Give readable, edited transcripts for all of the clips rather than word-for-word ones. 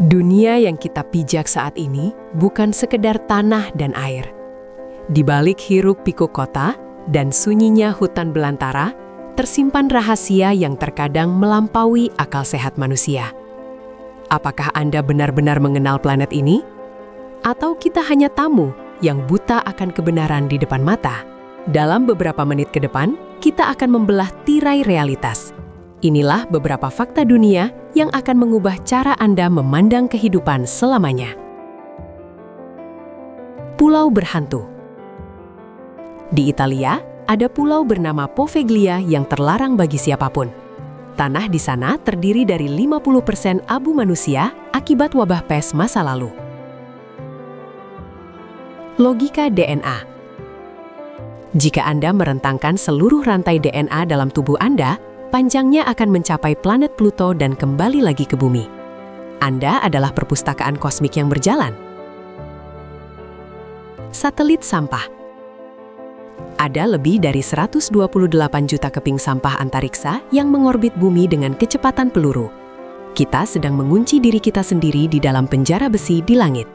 Dunia yang kita pijak saat ini bukan sekedar tanah dan air. Di balik hiruk-pikuk kota dan sunyinya hutan belantara, tersimpan rahasia yang terkadang melampaui akal sehat manusia. Apakah Anda benar-benar mengenal planet ini? Atau kita hanya tamu yang buta akan kebenaran di depan mata? Dalam beberapa menit ke depan, kita akan membelah tirai realitas. Inilah beberapa fakta dunia yang akan mengubah cara Anda memandang kehidupan selamanya. Pulau berhantu. Di Italia, ada pulau bernama Poveglia yang terlarang bagi siapapun. Tanah di sana terdiri dari 50% abu manusia akibat wabah pes masa lalu. Logika DNA. Jika Anda merentangkan seluruh rantai DNA dalam tubuh Anda, panjangnya akan mencapai planet Pluto dan kembali lagi ke bumi. Anda adalah perpustakaan kosmik yang berjalan. Satelit sampah. Ada lebih dari 128 juta keping sampah antariksa yang mengorbit bumi dengan kecepatan peluru. Kita sedang mengunci diri kita sendiri di dalam penjara besi di langit.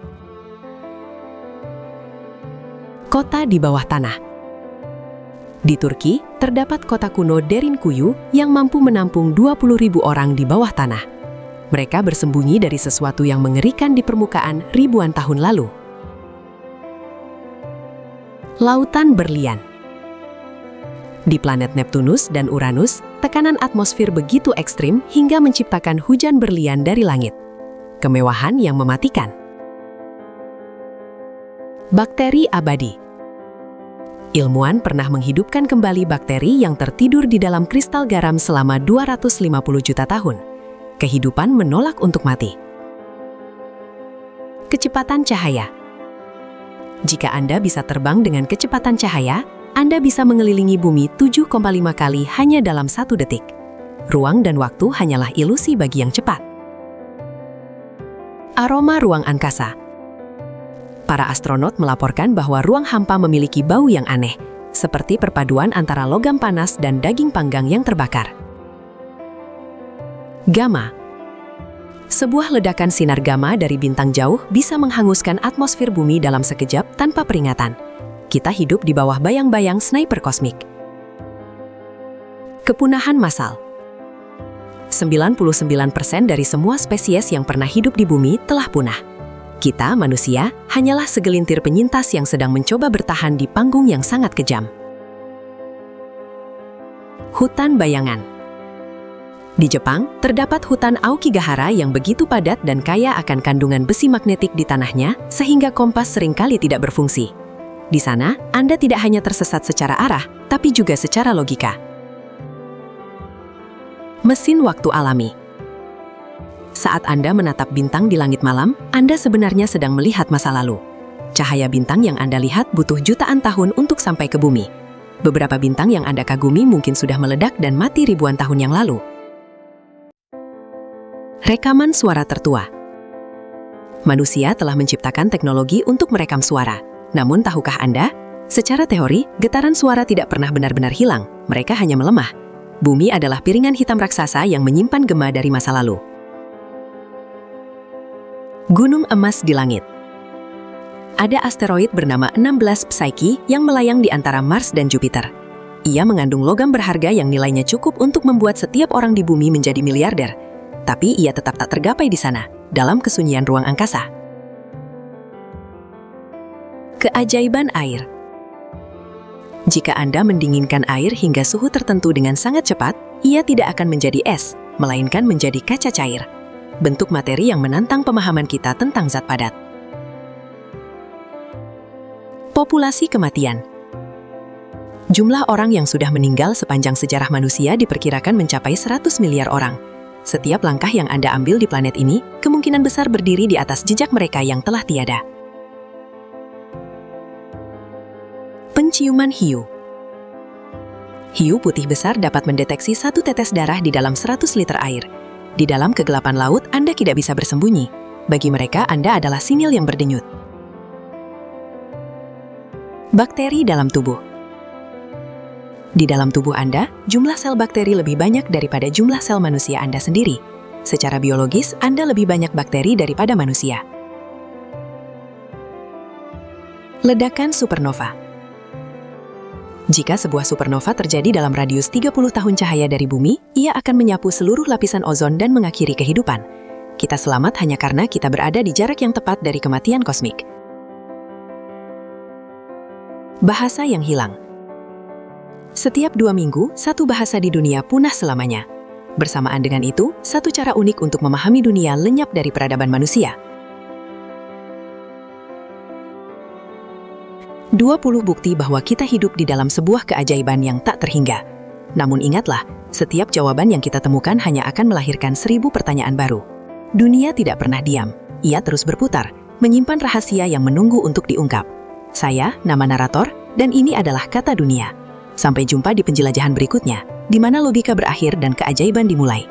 Kota di bawah tanah. Di Turki, terdapat kota kuno Derinkuyu yang mampu menampung 20.000 orang di bawah tanah. Mereka bersembunyi dari sesuatu yang mengerikan di permukaan ribuan tahun lalu. Lautan berlian. Di planet Neptunus dan Uranus, tekanan atmosfer begitu ekstrim hingga menciptakan hujan berlian dari langit. Kemewahan yang mematikan. Bakteri abadi. Ilmuwan pernah menghidupkan kembali bakteri yang tertidur di dalam kristal garam selama 250 juta tahun. Kehidupan menolak untuk mati. Kecepatan cahaya. Jika Anda bisa terbang dengan kecepatan cahaya, Anda bisa mengelilingi bumi 7,5 kali hanya dalam 1 detik. Ruang dan waktu hanyalah ilusi bagi yang cepat. Aroma ruang angkasa. Para astronot melaporkan bahwa ruang hampa memiliki bau yang aneh, seperti perpaduan antara logam panas dan daging panggang yang terbakar. Gamma. Sebuah ledakan sinar gamma dari bintang jauh bisa menghanguskan atmosfer bumi dalam sekejap tanpa peringatan. Kita hidup di bawah bayang-bayang sniper kosmik. Kepunahan massal. 99% dari semua spesies yang pernah hidup di bumi telah punah. Kita, manusia, hanyalah segelintir penyintas yang sedang mencoba bertahan di panggung yang sangat kejam. Hutan bayangan. Di Jepang, terdapat hutan Aokigahara yang begitu padat dan kaya akan kandungan besi magnetik di tanahnya, sehingga kompas seringkali tidak berfungsi. Di sana, Anda tidak hanya tersesat secara arah, tapi juga secara logika. Mesin waktu alami. Saat Anda menatap bintang di langit malam, Anda sebenarnya sedang melihat masa lalu. Cahaya bintang yang Anda lihat butuh jutaan tahun untuk sampai ke bumi. Beberapa bintang yang Anda kagumi mungkin sudah meledak dan mati ribuan tahun yang lalu. Rekaman suara tertua. Manusia telah menciptakan teknologi untuk merekam suara. Namun tahukah Anda? Secara teori, getaran suara tidak pernah benar-benar hilang. Mereka hanya melemah. Bumi adalah piringan hitam raksasa yang menyimpan gema dari masa lalu. Gunung emas di langit. Ada asteroid bernama 16 Psyche yang melayang di antara Mars dan Jupiter. Ia mengandung logam berharga yang nilainya cukup untuk membuat setiap orang di bumi menjadi miliarder. Tapi ia tetap tak tergapai di sana, dalam kesunyian ruang angkasa. Keajaiban air. Jika Anda mendinginkan air hingga suhu tertentu dengan sangat cepat, ia tidak akan menjadi es, melainkan menjadi kaca cair. Bentuk materi yang menantang pemahaman kita tentang zat padat. Populasi kematian. Jumlah orang yang sudah meninggal sepanjang sejarah manusia diperkirakan mencapai 100 miliar orang. Setiap langkah yang Anda ambil di planet ini, kemungkinan besar berdiri di atas jejak mereka yang telah tiada. Penciuman hiu. Hiu putih besar dapat mendeteksi 1 tetes darah di dalam 100 liter air. Di dalam kegelapan laut, Anda tidak bisa bersembunyi. Bagi mereka, Anda adalah sinil yang berdenyut. Bakteri dalam tubuh. Di dalam tubuh Anda, jumlah sel bakteri lebih banyak daripada jumlah sel manusia Anda sendiri. Secara biologis, Anda lebih banyak bakteri daripada manusia. Ledakan supernova. Jika sebuah supernova terjadi dalam radius 30 tahun cahaya dari bumi, ia akan menyapu seluruh lapisan ozon dan mengakhiri kehidupan. Kita selamat hanya karena kita berada di jarak yang tepat dari kematian kosmik. Bahasa yang hilang. Setiap 2 minggu, satu bahasa di dunia punah selamanya. Bersamaan dengan itu, satu cara unik untuk memahami dunia lenyap dari peradaban manusia. 20 bukti bahwa kita hidup di dalam sebuah keajaiban yang tak terhingga. Namun ingatlah, setiap jawaban yang kita temukan hanya akan melahirkan 1000 pertanyaan baru. Dunia tidak pernah diam. Ia terus berputar, menyimpan rahasia yang menunggu untuk diungkap. Saya, nama narator, dan ini adalah Kata Dunia. Sampai jumpa di penjelajahan berikutnya, di mana logika berakhir dan keajaiban dimulai.